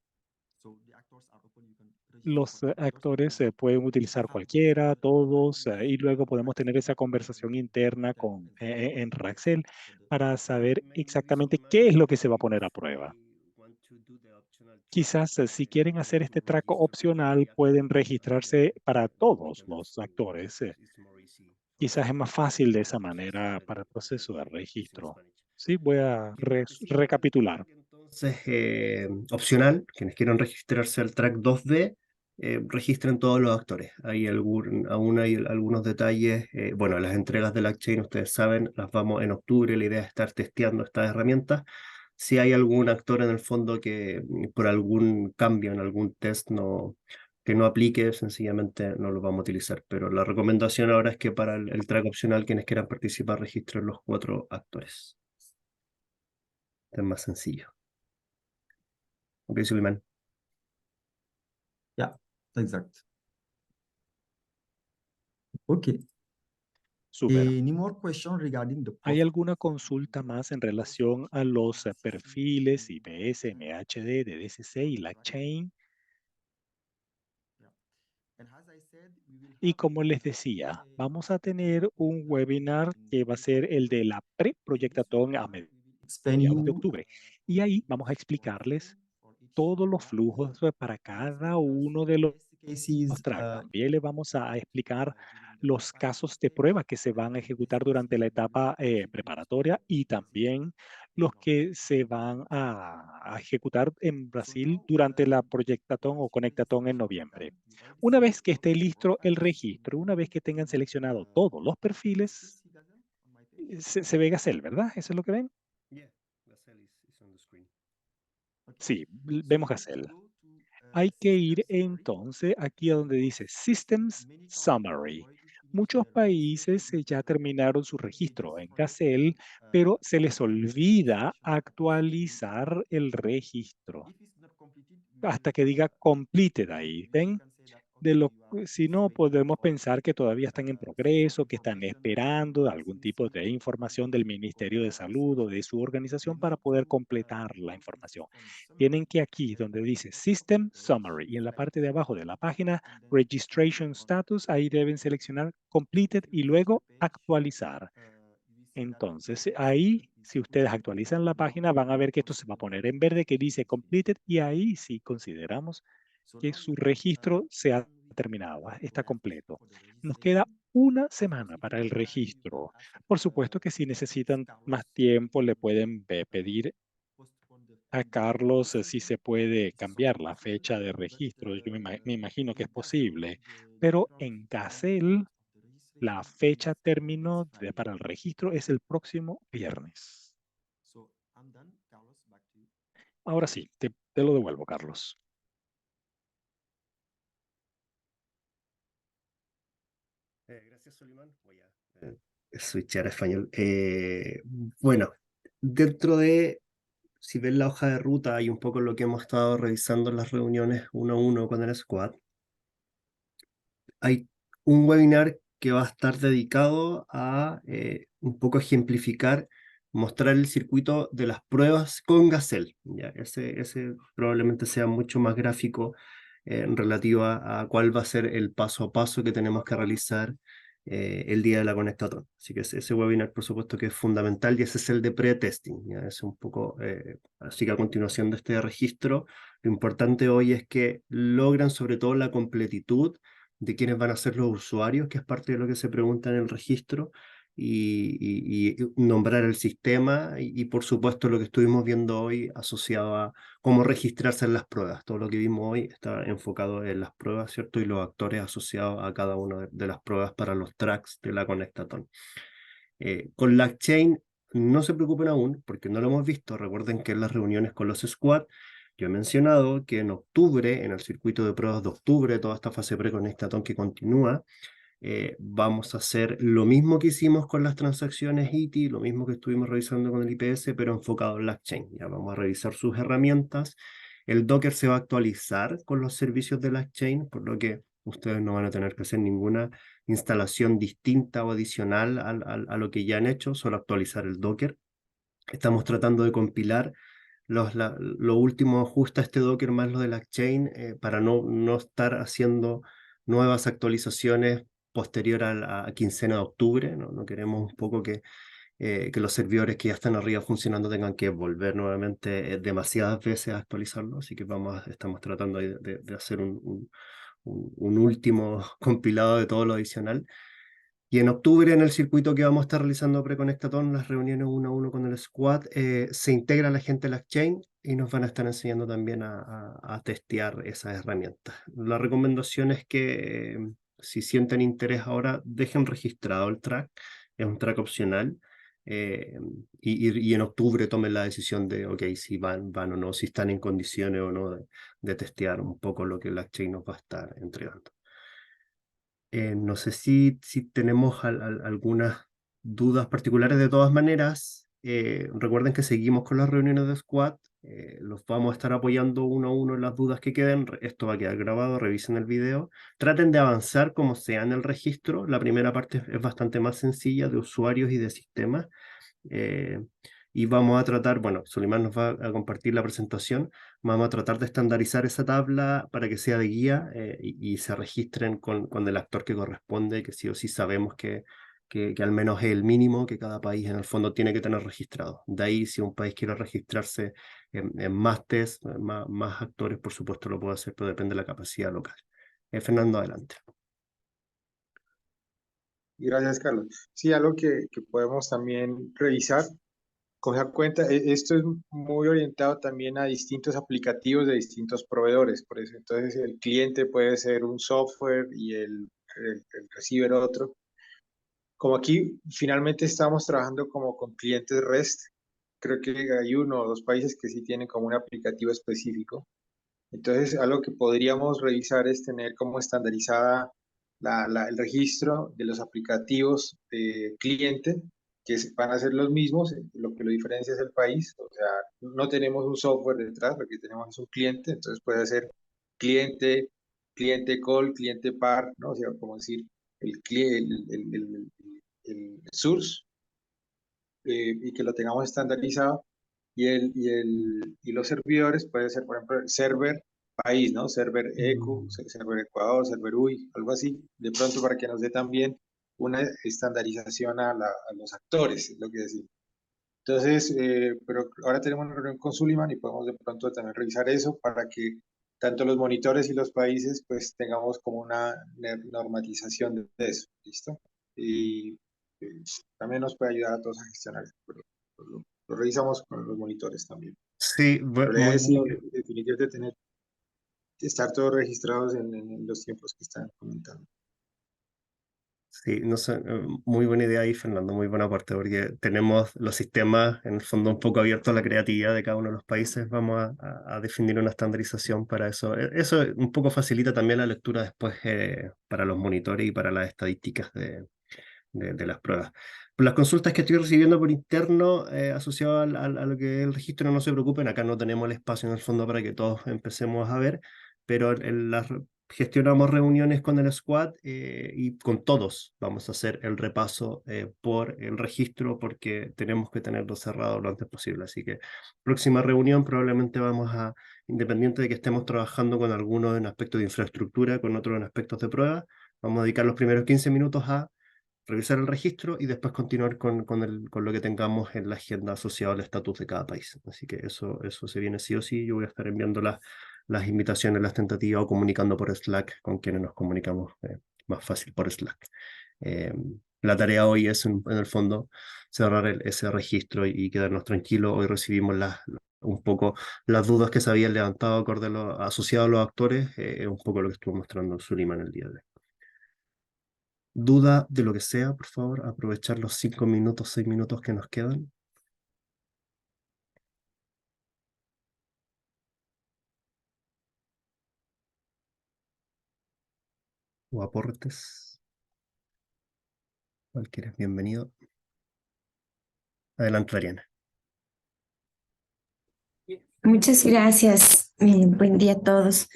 So the actors are open. You can register Los for any actors, but actores you pueden utilizar have to decide cualquiera, whether you want to todos, use y luego podemos tener esa LangChain or conversación interna you can con, execute what en you want Raxel for the para saber Maybe exactamente Suleiman, qué es lo que se va a maybe poner a before prueba. we want to do the optional track, Quizás si quieren you hacer need to este track register for opcional, every actor, pueden registrarse para and then we todos can move los to actores. it's more easy Quizás es más for us to fácil de do the esa process manera already para el already proceso de using registro. Spanish. Sí, voy a Okay, participar en el recapitular. track entonces opcional, quienes quieran registrarse al track 2B, registren todos los actores. Aún hay algunos detalles, bueno, las entregas de LangChain, ustedes saben, las vamos en octubre, la idea es estar testeando estas herramientas. Si hay algún actor en el fondo que por algún cambio en algún test que no aplique, sencillamente no lo vamos a utilizar. Pero la recomendación ahora es que para el track opcional, quienes quieran participar, registren los 4 actores. Es más sencillo. Ok, Suleiman. Yeah, exact. Okay. Súper. Any more question regarding the ¿Hay profile? alguna consulta más en relación a los perfiles IPS, MHD, DDCC y LangChain? And as I said, we will Y have como les a decía, Q&A vamos a tener un webinar webinar in que va a ser el de la in this pre-proyectatón a webinar, we will explain mediados de you octubre. Y ahí vamos a flows for explicarles Gazelle for each todos los track. flujos para In this cada webinar, uno so de the los test cases tracks. También le vamos a explicar during the los pilot casos de stage prueba que se and van a the test ejecutar cases durante la we will etapa execute preparatoria y in Brazil también in los que November. se van a ejecutar en So Brasil now, durante la once proyectatón the o conectatón en registration is done, noviembre. we already Una vez selected que all esté the listo el profiles. So registro, una vez que tengan seleccionado todos los can you still perfiles, see Gazelle on my page? se ve Gacel, ¿verdad? ¿Eso es lo que ven? Yeah, Gazelle is on the screen. Okay. Sí, So vemos we need to Gacel. go to Hay que system ir summary entonces aquí a donde dice because Systems many countries have Summary. already finished Muchos their registration países with ya Gazelle, terminaron su but they registro just en forget Gacel, to pero se les complete the olvida registration process. So actualizar el registro if it's not completed, we will hasta que diga completed then ahí. you ¿Ven? can say that Si no, podemos pensar que todavía están en progreso, que están esperando algún tipo de información del Ministerio de Salud o de su organización para poder completar la información. Tienen que aquí, donde dice System Summary, y en la parte de abajo de la página, Registration Status, ahí deben seleccionar Completed y luego actualizar. Entonces, ahí, si ustedes actualizan la página, van a ver que esto se va a poner en verde que dice Completed y ahí sí consideramos que su registro se ha terminado, está completo. Nos queda una semana para el registro. Por supuesto que si necesitan más tiempo, le pueden pedir a Carlos si se puede cambiar la fecha de registro. Yo me imagino que es posible, pero en Gacel la fecha término para el registro es el próximo viernes. Ahora sí, te lo devuelvo, Carlos. Gracias, Solimán. Voy a switchar a español. Bueno, dentro de, si ven la hoja de ruta y un poco lo que hemos estado revisando en las reuniones uno a uno con el squad, hay un webinar que va a estar dedicado a un poco ejemplificar, mostrar el circuito de las pruebas con Gacel. ¿Ya? Ese probablemente sea mucho más gráfico en relativa a cuál va a ser el paso a paso que tenemos que realizar el día de la Conectatón. Así que ese webinar, por supuesto, que es fundamental y ese es el de pre-testing. ¿Ya? Es un poco, así que a continuación de este registro, lo importante hoy es que logran sobre todo la completitud de quiénes van a ser los usuarios, que es parte de lo que se pregunta en el registro, y nombrar el sistema y por supuesto lo que estuvimos viendo hoy asociado a cómo registrarse en las pruebas. Todo lo que vimos hoy está enfocado en las pruebas, ¿cierto? Y los actores asociados a cada una de las pruebas para los tracks de la Conectatón. Con LangChain no se preocupen aún porque no lo hemos visto. Recuerden que en las reuniones con los squad yo he mencionado que en octubre, en el circuito de pruebas de octubre, toda esta fase pre-Conectatón que continúa, vamos a hacer lo mismo que hicimos con las transacciones ITI, lo mismo que estuvimos revisando con el IPS, pero enfocado en LangChain. Ya vamos a revisar sus herramientas. El Docker se va a actualizar con los servicios de LangChain, por lo que ustedes no van a tener que hacer ninguna instalación distinta o adicional a lo que ya han hecho, solo actualizar el Docker. Estamos tratando de compilar lo último ajusta este Docker más lo de LangChain para no estar haciendo nuevas actualizaciones posterior a la quincena de octubre. No queremos un poco que los servidores que ya están arriba funcionando tengan que volver nuevamente demasiadas veces a actualizarlo, así que estamos tratando de hacer un último compilado de todo lo adicional. Y en octubre, en el circuito que vamos a estar realizando pre-Conectatón, las reuniones uno a uno con el squad, se integra la gente de LangChain y nos van a estar enseñando también a testear esas herramientas. La recomendación es que si sienten interés ahora, dejen registrado el track, es un track opcional, y en octubre tomen la decisión de, ok, si van o no, si están en condiciones o no de testear un poco lo que LangChain nos va a estar entregando. No sé si tenemos algunas dudas particulares. De todas maneras, recuerden que seguimos con las reuniones de squad. Los vamos a estar apoyando uno a uno en las dudas que queden. Esto va a quedar grabado, revisen el video. Traten de avanzar como sea en el registro. La primera parte es bastante más sencilla de usuarios y de sistemas. Y vamos a tratar, bueno, Solimán nos va a compartir la presentación, vamos a tratar de estandarizar esa tabla para que sea de guía y se registren con el actor que corresponde, que sí o sí sabemos que al menos es el mínimo que cada país en el fondo tiene que tener registrado. De ahí, si un país quiere registrarse en más test, más actores, por supuesto lo puede hacer, pero depende de la capacidad local. Fernando, adelante. Gracias, Carlos. Sí, algo que podemos también revisar, coger cuenta, esto es muy orientado también a distintos aplicativos de distintos proveedores. Por eso, entonces, el cliente puede ser un software y el receiver otro. Como aquí finalmente estamos trabajando como con clientes REST, creo que hay uno o dos países que sí tienen como un aplicativo específico. Entonces, algo que podríamos revisar es tener como estandarizada el registro de los aplicativos de cliente, que van a ser los mismos, lo que lo diferencia es el país, o sea, no tenemos un software detrás, lo que tenemos es un cliente, entonces puede ser cliente cliente call, cliente par, ¿no? O sea, como decir, el source, y que lo tengamos estandarizado. Y los servidores puede ser, por ejemplo, el server país, ¿no? Server ECU, server Ecuador, server UI, algo así, de pronto para que nos dé también una estandarización a los actores, es lo que decimos. Entonces, pero ahora tenemos una reunión con Suleiman y podemos de pronto también revisar eso para que tanto los monitores y los países pues tengamos como una normatización de eso, ¿listo? Y también nos puede ayudar a todos a gestionar eso, pero lo revisamos con los monitores también. Sí, Pero la idea muy, es sí, definitivamente estar todos registrados en los tiempos que están comentando. sí, no sé, muy buena idea ahí, Fernando, muy buena parte, porque tenemos los sistemas en el fondo un poco abiertos a la creatividad de cada uno de los países. Vamos a definir una estandarización para eso. Eso un poco facilita también la lectura después para los monitores y para las estadísticas de las pruebas. Por las consultas que estoy recibiendo por interno asociado a lo que es el registro, no se preocupen, acá no tenemos el espacio en el fondo para que todos empecemos a ver, pero gestionamos reuniones con el squad y con todos vamos a hacer el repaso por el registro porque tenemos que tenerlo cerrado lo antes posible. Así que próxima reunión probablemente independiente de que estemos trabajando con algunos en aspectos de infraestructura, con otros en aspectos de prueba, vamos a dedicar los primeros 15 minutos a revisar el registro y después continuar con lo que tengamos en la agenda asociada al estatus de cada país. Así que eso se viene sí o sí. Yo voy a estar enviando las invitaciones, las tentativas o comunicando por Slack con quienes nos comunicamos más fácil por Slack. La tarea hoy es en el fondo cerrar ese registro y quedarnos tranquilos. Hoy recibimos un poco las dudas que se habían levantado asociados a los actores, un poco lo que estuvo mostrando Suleiman el día de hoy. Duda de lo que sea, por favor, aprovechar los 5 minutos, 6 minutos que nos quedan. O aportes. Cualquiera es bienvenido. Adelante, Ariana. Muchas gracias. Buen día a todos.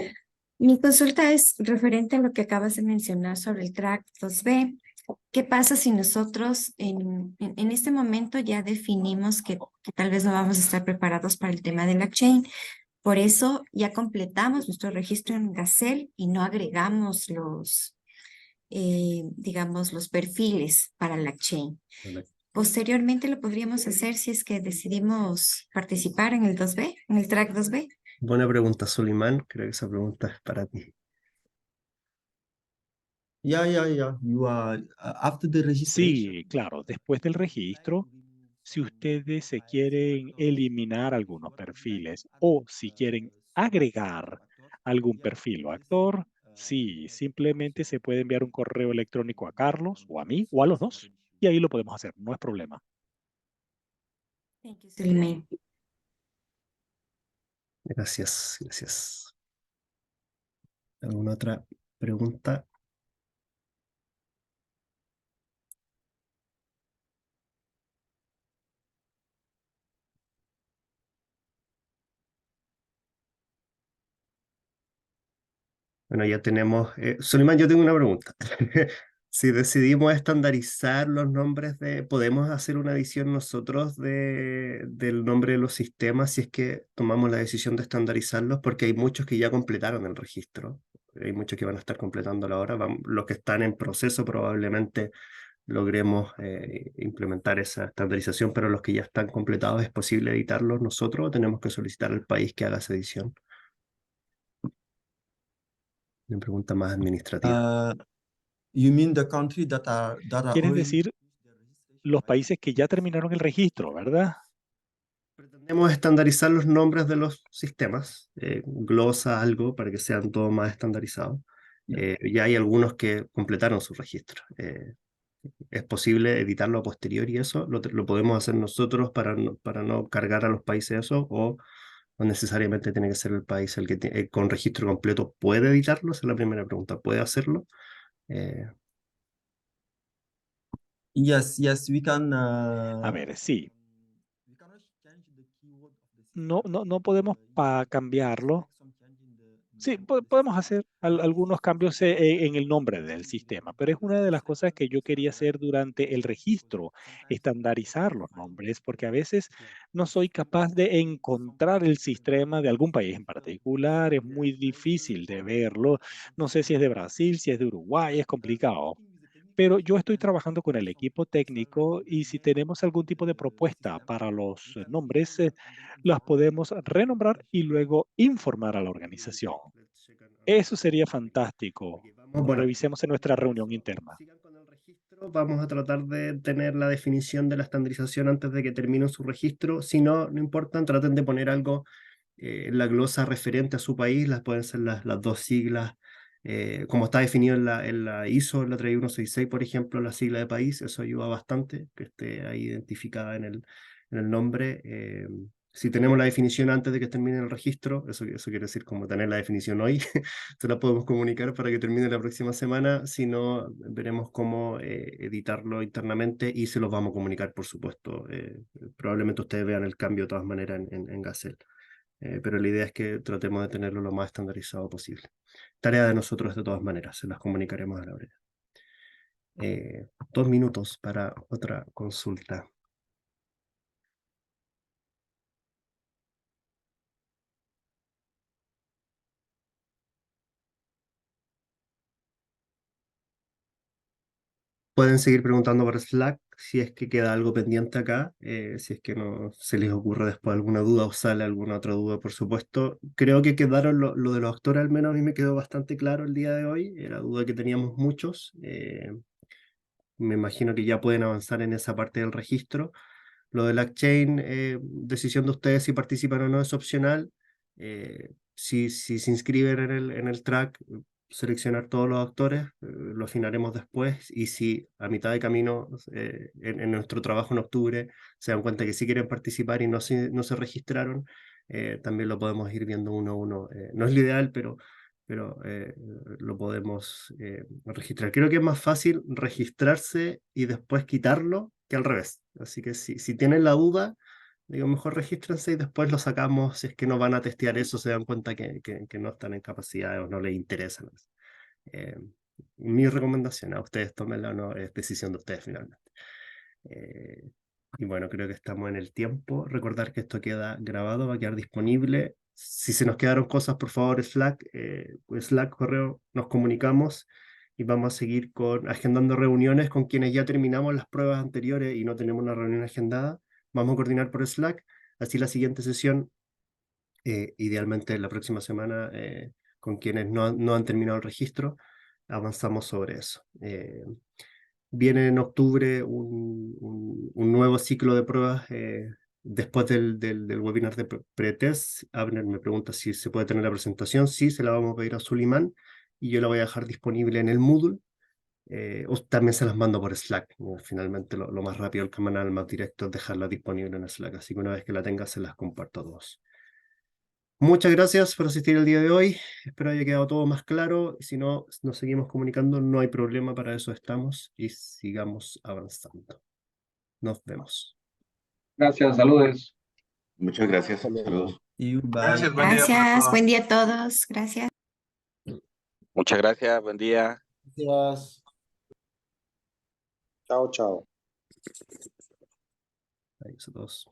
Mi consulta es referente a lo que acabas de mencionar sobre el track 2B. ¿Qué pasa si nosotros en este momento ya definimos que tal vez no vamos a estar preparados para el tema de la chain? Por eso ya completamos nuestro registro en Gacel y no agregamos digamos, los perfiles para la chain. Posteriormente lo podríamos hacer si es que decidimos participar en el 2B, en el track 2B. Buena pregunta, Suleiman. Creo que esa pregunta es para ti. Yeah. You are after the registration. Sí, claro, después del registro, si ustedes se quieren eliminar algunos perfiles o si quieren agregar algún perfil o actor, sí, simplemente se puede enviar un correo electrónico a Carlos o a mí o a los dos y ahí lo podemos hacer, no es problema. Thank you, Suleiman. Gracias. ¿Alguna otra pregunta? Bueno, ya tenemos... Suleiman, yo tengo una pregunta. Si decidimos estandarizar los nombres ¿podemos hacer una edición nosotros del nombre de los sistemas si es que tomamos la decisión de estandarizarlos? Porque hay muchos que ya completaron el registro. Hay muchos que van a estar completándolo ahora. Los que están en proceso probablemente logremos implementar esa estandarización, pero los que ya están completados, ¿es posible editarlos nosotros o tenemos que solicitar al país que haga esa edición? Una pregunta más administrativa. You mean the country that are Quieren already decir los países que ya terminaron el registro, ¿verdad? Pretendemos estandarizar los nombres de los sistemas, glosa algo para que sean todos más estandarizados. Ya hay algunos que completaron su registro. ¿Es posible editarlo a posteriori y eso? ¿Lo podemos hacer nosotros para no cargar a los países eso? ¿O necesariamente tiene que ser el país el que con registro completo puede editarlo? Esa es la primera pregunta. ¿Puede hacerlo? Yes, we can. A ver, sí. No podemos cambiarlo. Sí, podemos hacer algunos cambios en el nombre del sistema, pero es una de las cosas que yo quería hacer durante el registro, estandarizar los nombres, porque a veces no soy capaz de encontrar el sistema de algún país en particular, es muy difícil de verlo, no sé si es de Brasil, si es de Uruguay, es complicado. Pero yo estoy trabajando con el equipo técnico y si tenemos algún tipo de propuesta para los nombres, las podemos renombrar y luego informar a la organización. Eso sería fantástico. Bueno, Revisemos en nuestra reunión interna. sigan con el registro. Vamos a tratar de tener la definición de la estandarización antes de que terminen su registro. Si no, no importa, traten de poner algo en la glosa referente a su país. Pueden ser las dos siglas. Como está definido en la ISO, en la 3166, por ejemplo, la sigla de país, eso ayuda bastante, que esté ahí identificada en el nombre. Si tenemos la definición antes de que termine el registro, eso quiere decir como tener la definición hoy, se la podemos comunicar para que termine la próxima semana. Si no, veremos cómo editarlo internamente y se los vamos a comunicar, por supuesto. Probablemente ustedes vean el cambio de todas maneras en Gazelle. Pero la idea es que tratemos de tenerlo lo más estandarizado posible. Tarea de nosotros de todas maneras, se las comunicaremos a la hora. 2 minutos para otra consulta. Pueden seguir preguntando por Slack si es que queda algo pendiente acá, si es que no se les ocurre después alguna duda o sale alguna otra duda, por supuesto. Creo que quedaron lo de los actores, al menos a mí me quedó bastante claro el día de hoy, era duda que teníamos muchos. Me imagino que ya pueden avanzar en esa parte del registro. Lo del LangChain, decisión de ustedes si participan o no es opcional. Si se inscriben en el track, seleccionar todos los actores, lo afinaremos después. Y si a mitad de camino, en nuestro trabajo en octubre, se dan cuenta que sí quieren participar y no se registraron, también lo podemos ir viendo uno a uno. No es lo ideal, pero lo podemos registrar. Creo que es más fácil registrarse y después quitarlo que al revés. Así que si tienen la duda, digo, mejor regístrense y después lo sacamos si es que no van a testear eso, se dan cuenta que no están en capacidad o no les interesa. Eh, Mi recomendación a ustedes, tómenla o no, es decisión de ustedes finalmente. Y bueno, creo que estamos en el tiempo. Recordar que esto queda grabado, va a quedar disponible. Si se nos quedaron cosas, por favor, Slack, correo, nos comunicamos y vamos a seguir agendando reuniones con quienes ya terminamos las pruebas anteriores y no tenemos una reunión agendada. Vamos a coordinar por Slack. Así la siguiente sesión, idealmente la próxima semana, con quienes no han terminado el registro, avanzamos sobre eso. Viene en octubre un nuevo ciclo de pruebas después del webinar de pretest. Abner me pregunta si se puede tener la presentación. Sí, se la vamos a pedir a Suleiman y yo la voy a dejar disponible en el Moodle. O también se las mando por Slack. Finalmente lo más rápido, el canal más directo es dejarla disponible en Slack. Así que una vez que la tenga se las comparto a todos. Muchas gracias por asistir el día de hoy. Espero haya quedado todo más claro. Si no, nos seguimos comunicando. No hay problema, para eso estamos y sigamos avanzando. Nos vemos. Gracias, saludos. Muchas gracias. Hasta luego. Saludos. You, bye. Gracias, buen día para Gracias, todos. buen día a todos. Gracias. Muchas gracias. Buen día. Gracias. Chao, chao. Adiós a todos.